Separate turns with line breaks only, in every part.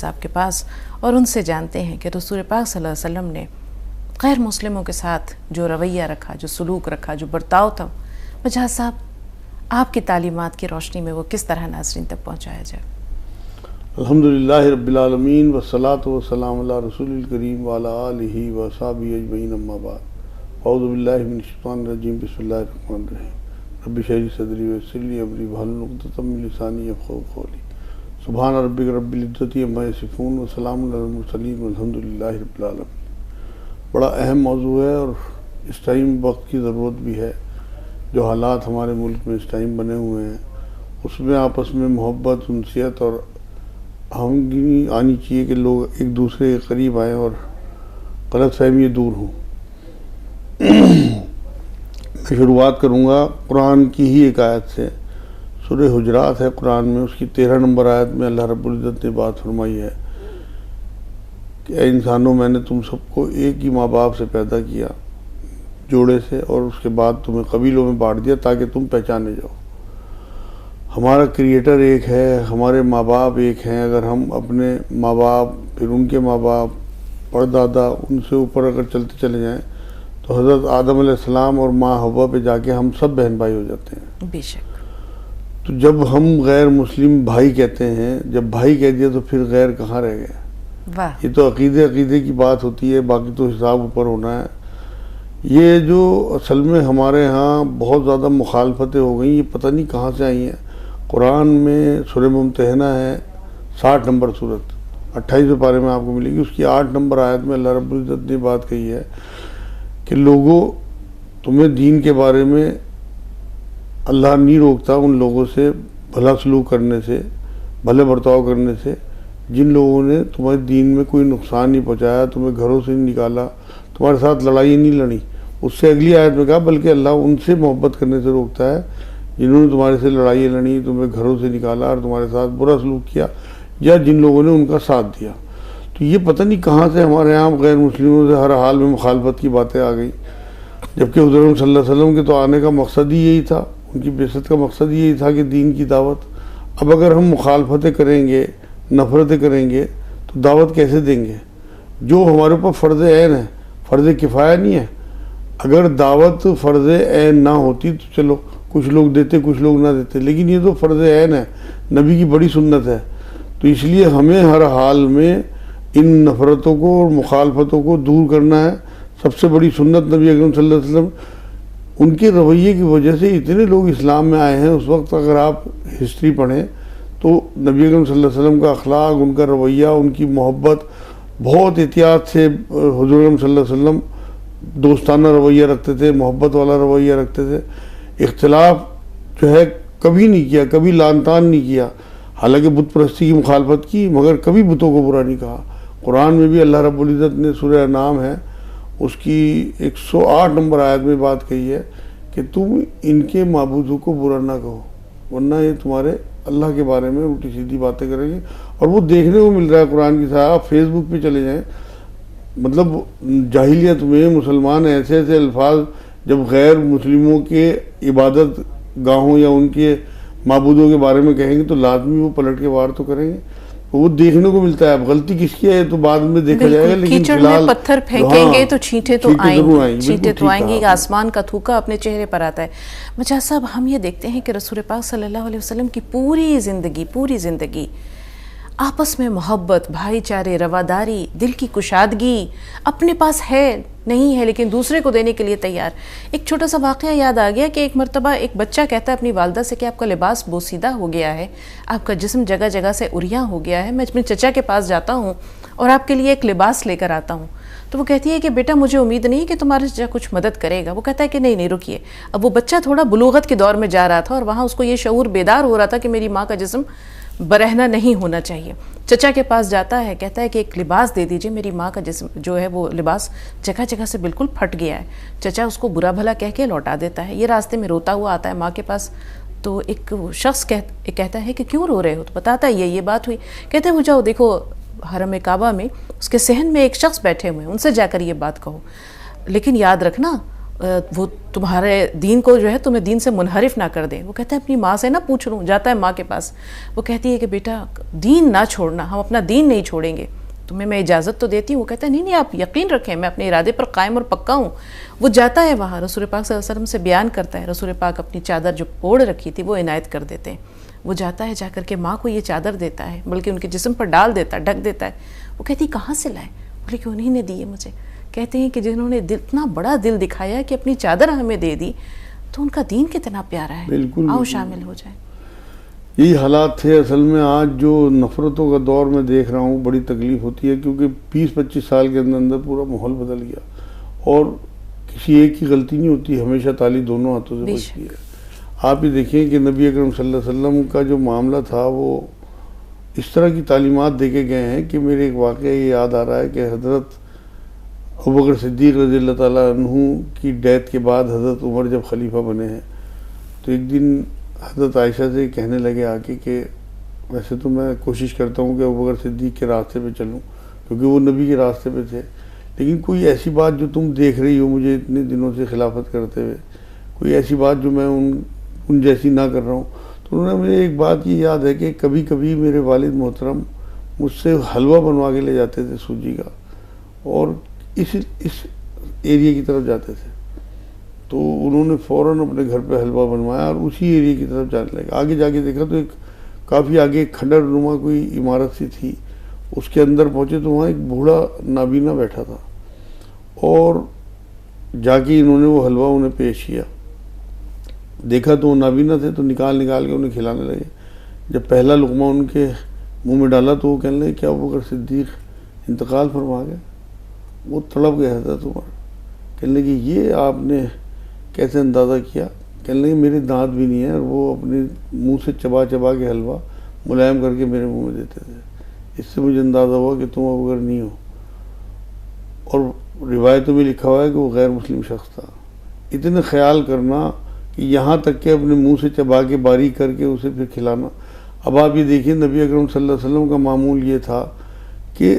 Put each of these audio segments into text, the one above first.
صاحب کے پاس اور ان سے جانتے ہیں کہ رسول پاک صلی اللہ علیہ وسلم نے غیر مسلموں کے ساتھ جو رویہ رکھا، جو سلوک رکھا، جو برتاؤ تھا، مجاہد صاحب آپ کی تعلیمات کی روشنی میں وہ کس طرح ناظرین تک پہنچایا جائے؟
الحمدللہ رب العالمین والصلاة والسلام علی رسول الکریم وعلی آلہ وصحبہ اجمعین اما بعد اعوذ باللہ من الشیطان الرجیم بسم اللہ الرحمن الرحیم رب اشرح لی صدری ویسر لی امری واحلل عقدۃ من لسانی یفقہوا قولی سبحان ربک رب العزۃ عما یصفون وسلام علی المرسلین والحمدللہ رب العالمین۔ بڑا اہم موضوع ہے اور اس ٹائم وقت کی ضرورت بھی ہے۔ جو حالات ہمارے ملک میں اس ٹائم بنے ہوئے ہیں اس میں آپس میں محبت، انسیت اور ہمگنی آنی چاہیے کہ لوگ ایک دوسرے کے قریب آئیں اور غلط فہمیاں دور ہوں۔ میں شروعات کروں گا قرآن کی ہی ایک آیت سے۔ سورہ حجرات ہے قرآن میں، اس کی 13 نمبر آیت میں اللہ رب العزت نے بات فرمائی ہے کہ اے انسانوں، میں نے تم سب کو ایک ہی ماں باپ سے پیدا کیا، جوڑے سے، اور اس کے بعد تمہیں قبیلوں میں بانٹ دیا تاکہ تم پہچانے جاؤ۔ ہمارا کریٹر ایک ہے، ہمارے ماں باپ ایک ہیں۔ اگر ہم اپنے ماں باپ، پھر ان کے ماں باپ، پردادا، ان سے اوپر اگر چلتے چلے جائیں تو حضرت آدم علیہ السلام اور ماں حوا پہ جا کے ہم سب بہن بھائی ہو جاتے ہیں۔
بے شک۔
تو جب ہم غیر مسلم بھائی کہتے ہیں، جب بھائی کہہ دیا تو پھر غیر کہاں رہ گئے؟
واہ۔
یہ تو عقیدے کی بات ہوتی ہے، باقی تو حساب اوپر ہونا ہے۔ یہ جو اصل میں ہمارے ہاں بہت زیادہ مخالفتیں ہو گئیں، یہ پتہ نہیں کہاں سے آئی ہیں۔ قرآن میں سورہ ممتحنہ ہے، 60 نمبر صورت، 28ویں پارے میں آپ کو ملے گی۔ اس کی 8 نمبر آیت میں اللہ رب العزت نے بات کہی ہے کہ لوگوں، تمہیں دین کے بارے میں اللہ نہیں روکتا ان لوگوں سے بھلا سلوک کرنے سے، بھلے برتاؤ کرنے سے، جن لوگوں نے تمہارے دین میں کوئی نقصان نہیں پہنچایا، تمہیں گھروں سے نہیں نکالا، تمہارے ساتھ لڑائی نہیں لڑی۔ اس سے اگلی آیت میں کہا بلکہ اللہ ان سے محبت کرنے سے روکتا ہے جنہوں نے تمہارے سے لڑائی لڑی، تمہیں گھروں سے نکالا اور تمہارے ساتھ برا سلوک کیا، یا جن لوگوں نے ان کا ساتھ دیا۔ تو یہ پتہ نہیں کہاں سے ہمارے یہاں غیر مسلموں سے ہر حال میں مخالفت کی باتیں آ گئی، جبکہ حضور صلی اللہ علیہ وسلم کے تو آنے کا مقصد ہی یہی تھا، ان کی بعثت کا مقصد یہی تھا کہ دین کی دعوت۔ اب اگر ہم مخالفتیں کریں گے، نفرتیں کریں گے تو دعوت کیسے دیں گے؟ جو ہمارے اوپر فرض عین ہے، فرض کفایہ نہیں ہے۔ اگر دعوت فرض عین نہ ہوتی تو چلو کچھ لوگ دیتے کچھ لوگ نہ دیتے، لیکن یہ تو فرض عین ہے، نبی کی بڑی سنت ہے۔ تو اس لیے ہمیں ہر حال میں ان نفرتوں کو اور مخالفتوں کو دور کرنا ہے۔ سب سے بڑی سنت نبی اکرم صلی اللہ علیہ وسلم، ان کے رویے کی وجہ سے اتنے لوگ اسلام میں آئے ہیں۔ اس وقت اگر آپ ہسٹری پڑھیں تو نبی اکرم صلی اللہ علیہ وسلم کا اخلاق، ان کا رویہ، ان کی محبت، بہت احتیاط سے حضور اکرم صلی اللہ علیہ وسلم دوستانہ رویہ رکھتے تھے، محبت والا رویہ رکھتے تھے۔ اختلاف جو ہے کبھی نہیں کیا، کبھی لعن طعن نہیں کیا۔ حالانکہ بت پرستی کی مخالفت کی، مگر کبھی بتوں کو برا نہیں کہا۔ قرآن میں بھی اللہ رب العزت نے سورہ انعام ہے، اس کی 108 نمبر آیت میں بات کہی ہے کہ تم ان کے معبودوں کو برا نہ کہو، ورنہ یہ تمہارے اللہ کے بارے میں الٹی سیدھی باتیں کریں گے۔ اور وہ دیکھنے کو مل رہا ہے قرآن کی سایہ۔ آپ فیس بک پہ چلے جائیں، مطلب جاہلیت میں مسلمان ایسے ایسے الفاظ جب غیر مسلموں کے عبادت گاہوں یا ان کے معبودوں کے بارے میں کہیں گے تو لازمی وہ پلٹ کے وار تو کریں گے۔ وہ دیکھنے کو ملتا ہے۔ اب غلطی کس کی ہے تو بعد میں دیکھا جائے گا، لیکن
کیچڑ میں پتھر پھینکیں گے تو چھینٹیں تو آئیں گی، آسمان کا تھوکا اپنے چہرے پر آتا ہے۔ مجاہد صاحب، ہم یہ دیکھتے ہیں کہ رسول پاک صلی اللہ علیہ وسلم کی پوری زندگی آپس میں محبت، بھائی چارے، رواداری، دل کی کشادگی، اپنے پاس ہے نہیں ہے لیکن دوسرے کو دینے کے لیے تیار۔ ایک چھوٹا سا واقعہ یاد آ گیا کہ ایک مرتبہ ایک بچہ کہتا ہے اپنی والدہ سے کہ آپ کا لباس بوسیدہ ہو گیا ہے، آپ کا جسم جگہ جگہ سے اریاں ہو گیا ہے، میں اپنے چچا کے پاس جاتا ہوں اور آپ کے لیے ایک لباس لے کر آتا ہوں۔ تو وہ کہتی ہے کہ بیٹا مجھے امید نہیں کہ تمہارا چچا کچھ مدد کرے گا۔ وہ کہتا ہے کہ نہیں رکیے۔ اب وہ بچہ تھوڑا بلوغت کے دور میں جا رہا تھا اور وہاں اس کو یہ شعور بیدار ہو رہا تھا کہ میری ماں کا جسم برہنہ نہیں ہونا چاہیے۔ چچا کے پاس جاتا ہے، کہتا ہے کہ ایک لباس دے دیجئے، میری ماں کا جسم جو ہے وہ لباس جگہ جگہ سے بالکل پھٹ گیا ہے۔ چچا اس کو برا بھلا کہہ کے لوٹا دیتا ہے۔ یہ راستے میں روتا ہوا آتا ہے ماں کے پاس، تو ایک شخص کہتا ہے کہ کیوں رو رہے ہو؟ تو بتاتا ہے یہ بات ہوئی۔ کہتے ہیں ہو جاؤ، دیکھو حرم کعبہ میں اس کے صحن میں ایک شخص بیٹھے ہوئے ہیں، ان سے جا کر یہ بات کہو، لیکن یاد رکھنا وہ تمہارے دین کو جو ہے تمہیں دین سے منحرف نہ کر دیں. وہ کہتا ہے اپنی ماں سے نہ پوچھ لوں, جاتا ہے ماں کے پاس. وہ کہتی ہے کہ بیٹا دین نہ چھوڑنا, ہم اپنا دین نہیں چھوڑیں گے, تمہیں میں اجازت تو دیتی ہوں. وہ کہتا ہے نہیں آپ یقین رکھیں, میں اپنے ارادے پر قائم اور پکا ہوں. وہ جاتا ہے وہاں, رسول پاک صلی اللہ علیہ وسلم سے بیان کرتا ہے. رسول پاک اپنی چادر جو اوڑھ رکھی تھی وہ عنایت کر دیتے ہیں. وہ جاتا ہے, جا کر کے ماں کو یہ چادر دیتا ہے, بلکہ ان کے جسم پر ڈال دیتا ہے, ڈھک دیتا ہے. وہ کہتی کہاں سے لائے؟ بولے کہ انہیں نے دیے مجھے. کہتے ہیں کہ جنہوں نے اتنا بڑا دل دکھایا کہ اپنی چادر ہمیں دے دی, تو ان کا دین کتنا پیارا ہے.
بالکل
آؤ شامل ہو جائیں.
یہی حالات تھے اصل میں. آج جو نفرتوں کا دور میں دیکھ رہا ہوں بڑی تکلیف ہوتی ہے, کیونکہ 20-25 سال کے اندر پورا ماحول بدل گیا, اور کسی ایک کی غلطی نہیں ہوتی, ہمیشہ تالی دونوں ہاتھوں سے بجتی ہے. آپ یہ دیکھیں کہ نبی اکرم صلی اللہ علیہ وسلم کا جو معاملہ تھا وہ اس طرح کی تعلیمات دے کے گئے ہیں کہ میرے ایک واقعہ یہ یاد آ رہا ہے کہ حضرت ابوبکر صدیق رضی اللہ تعالیٰ عنہ کی ڈیتھ کے بعد حضرت عمر جب خلیفہ بنے ہیں, تو ایک دن حضرت عائشہ سے کہنے لگے آ کے کہ ویسے تو میں کوشش کرتا ہوں کہ ابوبکر صدیق کے راستے پہ چلوں, کیونکہ وہ نبی کے راستے پہ تھے, لیکن کوئی ایسی بات جو تم دیکھ رہی ہو مجھے اتنے دنوں سے خلافت کرتے ہوئے, کوئی ایسی بات جو میں ان جیسی نہ کر رہا ہوں. تو انہوں نے مجھے ایک بات یہ یاد ہے کہ کبھی کبھی میرے والد محترم مجھ سے حلوہ بنوا کے لے جاتے تھے سوجی کا, اور اس ایریے کی طرف جاتے تھے. تو انہوں نے فوراً اپنے گھر پہ حلوہ بنوایا اور اسی ایریے کی طرف جانے لگے. آگے جا کے دیکھا تو ایک کافی آگے کھنڈر نما کوئی عمارت سی تھی, اس کے اندر پہنچے تو وہاں ایک بوڑھا نابینا بیٹھا تھا, اور جا کے انہوں نے وہ حلوہ انہیں پیش کیا. دیکھا تو وہ نابینا تھے, تو نکال کے انہیں کھلانے لگے. جب پہلا لقمہ ان کے منہ میں ڈالا تو وہ کہنے لگے کیا ابوبکر صدیق انتقال فرما گئے؟ وہ تڑپ گیا حضرت عمر. کہنے لگے یہ آپ نے کیسے اندازہ کیا؟ کہنے لگے میرے دانت بھی نہیں ہیں, اور وہ اپنے منہ سے چبا کے حلوہ ملائم کر کے میرے منہ میں دیتے تھے. اس سے مجھے اندازہ ہوا کہ تم ابوبکر نہیں ہو. اور روایتوں میں لکھا ہوا ہے کہ وہ غیر مسلم شخص تھا. اتنے خیال کرنا کہ یہاں تک کہ اپنے منہ سے چبا کے باریک کر کے اسے پھر کھلانا. اب آپ یہ دیکھیں نبی اکرم صلی اللہ علیہ وسلم کا معمول یہ تھا کہ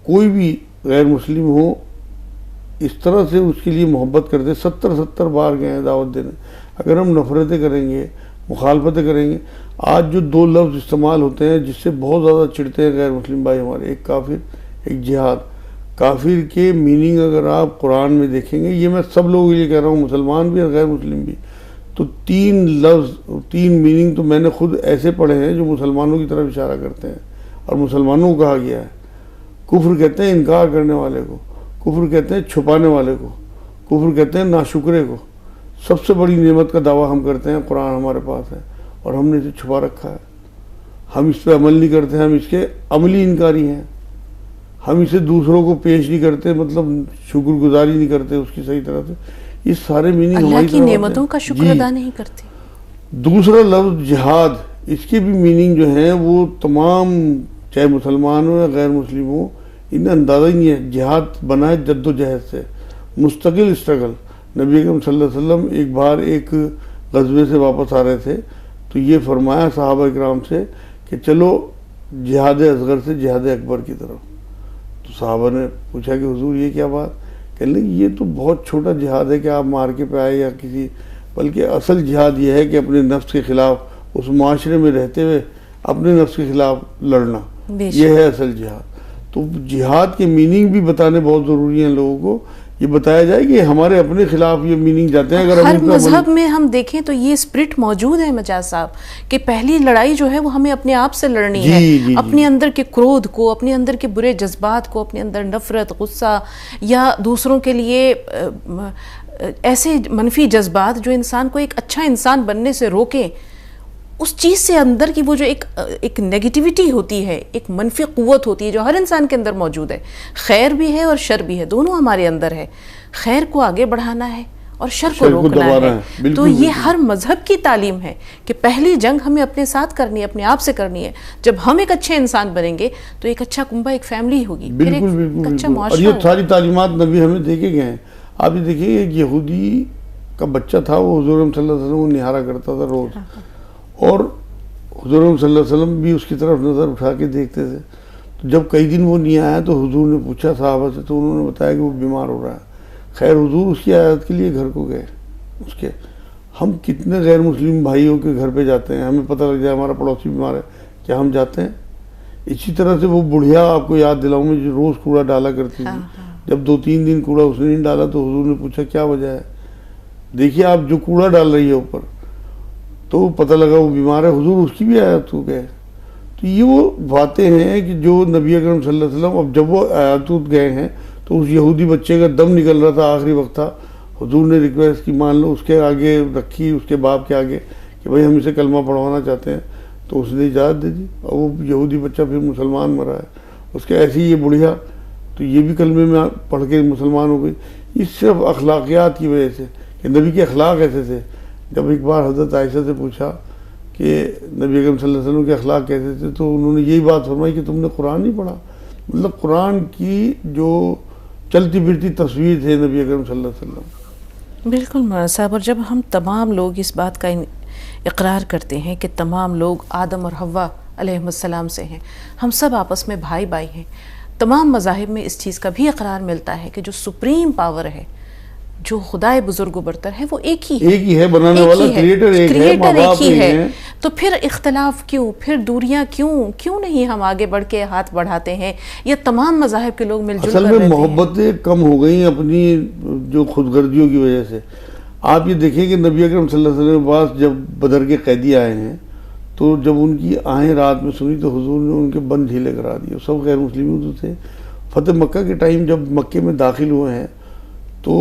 کوئی بھی غیر مسلم ہو اس طرح سے اس کے لیے محبت کرتے. 70 بار گئے ہیں دعوت دینے. اگر ہم نفرتیں کریں گے, مخالفتیں کریں گے, آج جو 2 لفظ استعمال ہوتے ہیں جس سے بہت زیادہ چڑھتے ہیں غیر مسلم بھائی ہمارے, ایک کافر ایک جہاد. کافر کے میننگ اگر آپ قرآن میں دیکھیں گے, یہ میں سب لوگوں کے لیے کہہ رہا ہوں, مسلمان بھی اور غیر مسلم بھی, تو 3 لفظ 3 میننگ تو میں نے خود ایسے پڑھے ہیں جو مسلمانوں کی طرف اشارہ کرتے ہیں, اور مسلمانوں کو کہا گیا ہے. کفر کہتے ہیں انکار کرنے والے کو, کفر کہتے ہیں چھپانے والے کو, کفر کہتے ہیں ناشکرے کو. سب سے بڑی نعمت کا دعویٰ ہم کرتے ہیں قرآن ہمارے پاس ہے, اور ہم نے اسے چھپا رکھا ہے. ہم اس پہ عمل نہیں کرتے, ہم اس کے عملی انکاری ہیں. ہم اسے دوسروں کو پیش نہیں کرتے, مطلب شکر گزاری نہیں کرتے اس کی صحیح طرح سے. یہ سارے میننگ
اللہ کی نعمتوں کا شکر ادا نہیں کرتے.
دوسرا لفظ جہاد, اس کے بھی میننگ جو ہیں وہ تمام چاہے مسلمان ہو یا غیر مسلم ہو انہیں اندازہ ہی نہیں ہے. جہاد بنا ہے جد و جہد سے, مستقل اسٹرگل. نبی اکرم صلی اللہ علیہ وسلم ایک بار ایک غزوے سے واپس آ رہے تھے, تو یہ فرمایا صحابہ اکرام سے کہ چلو جہاد اصغر سے جہاد اکبر کی طرف. تو صحابہ نے پوچھا کہ حضور یہ کیا بات؟ کہنے لگے یہ تو بہت چھوٹا جہاد ہے کہ آپ مارکے پہ آئے یا کسی, بلکہ اصل جہاد یہ ہے کہ اپنے نفس کے خلاف اس معاشرے میں رہتے ہوئے اپنے نفس کے خلاف لڑنا, یہ ہے اصل جہاد. تو جہاد کے میننگ بھی بتانے بہت ضروری ہیں لوگوں کو. یہ بتایا جائے کہ ہمارے اپنے خلاف یہ میننگ جاتے ہیں. اگر
ہر مذہب میں ہم دیکھیں تو یہ اسپرٹ موجود ہے مجاز صاحب, کہ پہلی لڑائی جو ہے وہ ہمیں اپنے آپ سے لڑنی ہے. اپنے اندر کے کرودھ کو, اپنے اندر کے برے جذبات کو, اپنے اندر نفرت, غصہ یا دوسروں کے لیے ایسے منفی جذبات جو انسان کو ایک اچھا انسان بننے سے روکیں, اس چیز سے اندر کی وہ جو ایک نیگیٹیوٹی ہوتی ہے, ایک منفی قوت ہوتی ہے جو ہر انسان کے اندر موجود ہے. خیر بھی ہے اور شر بھی ہے, دونوں ہمارے اندر ہے. خیر کو آگے بڑھانا ہے اور شر کو روکنا ہے. تو یہ ہر مذہب کی تعلیم ہے کہ پہلی جنگ ہمیں اپنے ساتھ کرنی ہے, اپنے آپ سے کرنی ہے. جب ہم ایک اچھے انسان بنیں گے تو ایک اچھا کنبہ, ایک فیملی ہوگی, پھر ایک اچھا معاشرہ.
اور یہ ساری تعلیمات نبی ہمیں دے کے گئے ہیں. آپ یہ دیکھیے ایک یہودی کا بچہ تھا, وہ حضور صلی اللہ علیہ وسلم کو نہارا کرتا تھا روز, اور حضور صلی اللہ علیہ وسلم بھی اس کی طرف نظر اٹھا کے دیکھتے تھے. تو جب کئی دن وہ نہیں آیا تو حضور نے پوچھا صحابہ سے, تو انہوں نے بتایا کہ وہ بیمار ہو رہا ہے. خیر حضور اس کی عیادت کے لیے گھر کو گئے اس کے. ہم کتنے غیر مسلم بھائیوں کے گھر پہ جاتے ہیں, ہمیں پتہ لگ جائے ہمارا پڑوسی بیمار ہے, کیا ہم جاتے ہیں؟ اسی طرح سے وہ بڑھیا, آپ کو یاد دلاؤں میں, جو روز کوڑا ڈالا کرتی تھی, جب 2-3 دن کوڑا اس نے نہیں ڈالا تو حضور نے پوچھا کیا وجہ ہے؟ دیکھیے آپ جو کوڑا ڈال رہی ہے اوپر, تو پتہ لگا وہ بیمار ہے, حضور اس کی بھی عیادت ہو گئے. تو یہ وہ باتیں ہیں کہ جو نبی اکرم صلی اللہ علیہ وسلم, اب جب وہ عیادت گئے ہیں تو اس یہودی بچے کا دم نکل رہا تھا, آخری وقت تھا, حضور نے ریکویسٹ کی, مان لو اس کے آگے رکھی, اس کے باپ کے آگے, کہ بھائی ہم اسے کلمہ پڑھوانا چاہتے ہیں, تو اس نے اجازت دے دی, اور وہ یہودی بچہ پھر مسلمان مرا ہے. اس کے ایسی یہ بڑھیا, تو یہ بھی کلمے میں پڑھ کے مسلمان ہو گئی. یہ صرف اخلاقیات کی وجہ سے کہ نبی کے اخلاق ایسے تھے. جب ایک بار حضرت عائشہ سے پوچھا کہ نبی اکرم صلی اللہ علیہ وسلم کے اخلاق کیسے تھے, تو انہوں نے یہی بات فرمائی کہ تم نے قرآن نہیں پڑھا. مطلب قرآن کی جو چلتی پھرتی تصویر تھے نبی اکرم صلی اللہ علیہ وسلم.
بالکل مولانا صاحب, اور جب ہم تمام لوگ اس بات کا اقرار کرتے ہیں کہ تمام لوگ آدم اور حوا علیہ السلام سے ہیں, ہم سب آپس میں بھائی بھائی ہیں, تمام مذاہب میں اس چیز کا بھی اقرار ملتا ہے کہ جو سپریم پاور ہے, جو خدائے بزرگ و برتر ہے, وہ ایک ہی ہے,
بنانے والا کریٹر ایک ہے.
تو پھر اختلاف کیوں, پھر دوریاں کیوں نہیں ہم آگے بڑھ کے ہاتھ بڑھاتے ہیں؟ یہ تمام مذاہب کے لوگ مل جل کر رہتے ہیں.
اصل میں محبتیں کم ہو گئی اپنی جو خود غرضیوں کی وجہ سے. آپ یہ دیکھیں کہ نبی اکرم صلی اللہ علیہ وسلم کے پاس جب بدر کے قیدی آئے ہیں, تو جب ان کی آہیں رات میں سنی تو حضور نے ان کے بند ڈھیلے کرا دیے. سب غیر مسلموں تھے. فتح مکہ کے ٹائم جب مکے میں داخل ہوئے ہیں تو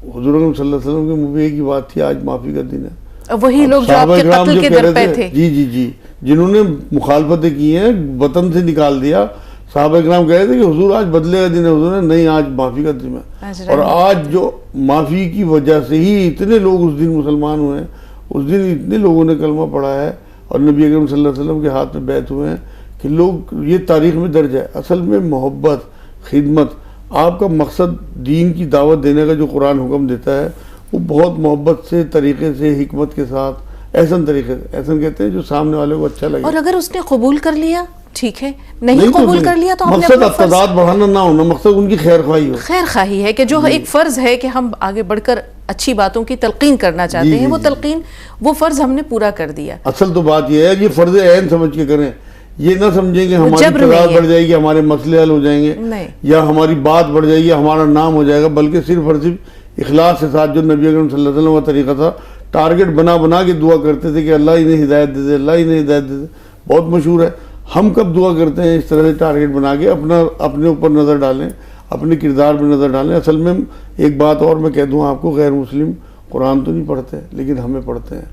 حضور اکرم صلی اللہ علیہ وسلم کے منہ میں ایک ہی بات تھی, آج معافی کا دن ہے.
وہی لوگ جو آپ کے قتل کے در پہ تھے,
جی, جنہوں نے مخالفتیں کی ہیں, وطن سے نکال دیا, صحابہ کرام کہہ رہے تھے کہ حضور آج بدلے کا دن ہے. حضور نے نہیں, آج معافی کا دن ہے. اور آج جو معافی کی وجہ سے ہی اتنے لوگ اس دن مسلمان ہوئے ہیں, اس دن اتنے لوگوں نے کلمہ پڑھا ہے اور نبی اکرم صلی اللہ علیہ وسلم کے ہاتھ میں بیعت ہوئے ہیں کہ لوگ, یہ تاریخ میں درج ہے. اصل میں محبت, خدمت, آپ کا مقصد دین کی دعوت دینے کا جو قرآن حکم دیتا ہے, وہ بہت محبت سے, طریقے سے, حکمت کے ساتھ, احسن طریقے سے, احسن کہتے ہیں جو سامنے والے کو اچھا لگے.
اور اگر اس نے قبول کر لیا ٹھیک ہے, نہیں قبول کر لیا تو ہم نے
مقصد اقتداد بڑھانا نہ ہونا, مقصد ان کی خیر خواہی ہو.
خیر خواہی ہے کہ جو ایک فرض ہے کہ ہم آگے بڑھ کر اچھی باتوں کی تلقین کرنا چاہتے ہیں, وہ تلقین, وہ فرض ہم نے پورا کر دیا.
اصل تو بات یہ ہے کہ فرض عین سمجھ کے کریں, یہ نہ سمجھیں کہ ہماری اقتدار بڑھ جائے گی, ہمارے مسئلے حل ہو جائیں گے, یا ہماری بات بڑھ جائے گی, ہمارا نام ہو جائے گا. بلکہ صرف اور صرف اخلاص کے ساتھ, جو نبی اکرم صلی اللہ علیہ وسلم کا طریقہ تھا, ٹارگٹ بنا کے دعا کرتے تھے کہ اللہ انہیں ہدایت دے دے, اللہ انہیں ہدایت دے دے. بہت مشہور ہے. ہم کب دعا کرتے ہیں اس طرح سے ٹارگٹ بنا کے, اپنے اوپر نظر ڈالیں, اپنے کردار پہ نظر ڈالیں. اصل میں ایک بات اور میں کہہ دوں آپ کو, غیر مسلم قرآن تو نہیں پڑھتے لیکن ہمیں پڑھتے ہیں.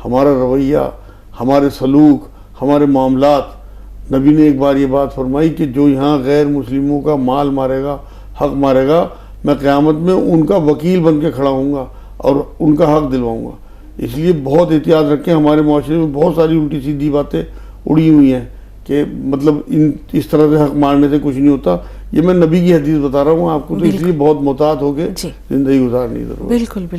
ہمارا رویہ, ہمارے سلوک, ہمارے معاملات. نبی نے ایک بار یہ بات فرمائی کہ جو یہاں غیر مسلموں کا مال مارے گا, حق مارے گا, میں قیامت میں ان کا وکیل بن کے کھڑا ہوں گا اور ان کا حق دلواؤں گا. اس لیے بہت احتیاط رکھیں. ہمارے معاشرے میں بہت ساری الٹی سیدھی باتیں اڑی ہوئی ہیں کہ مطلب اس طرح سے حق مارنے سے کچھ نہیں ہوتا. یہ میں نبی کی حدیث بتا رہا ہوں آپ کو, تو اس لیے بہت محتاط ہو کے زندگی گزارنی ضرورت ہے.
بالکل بالکل.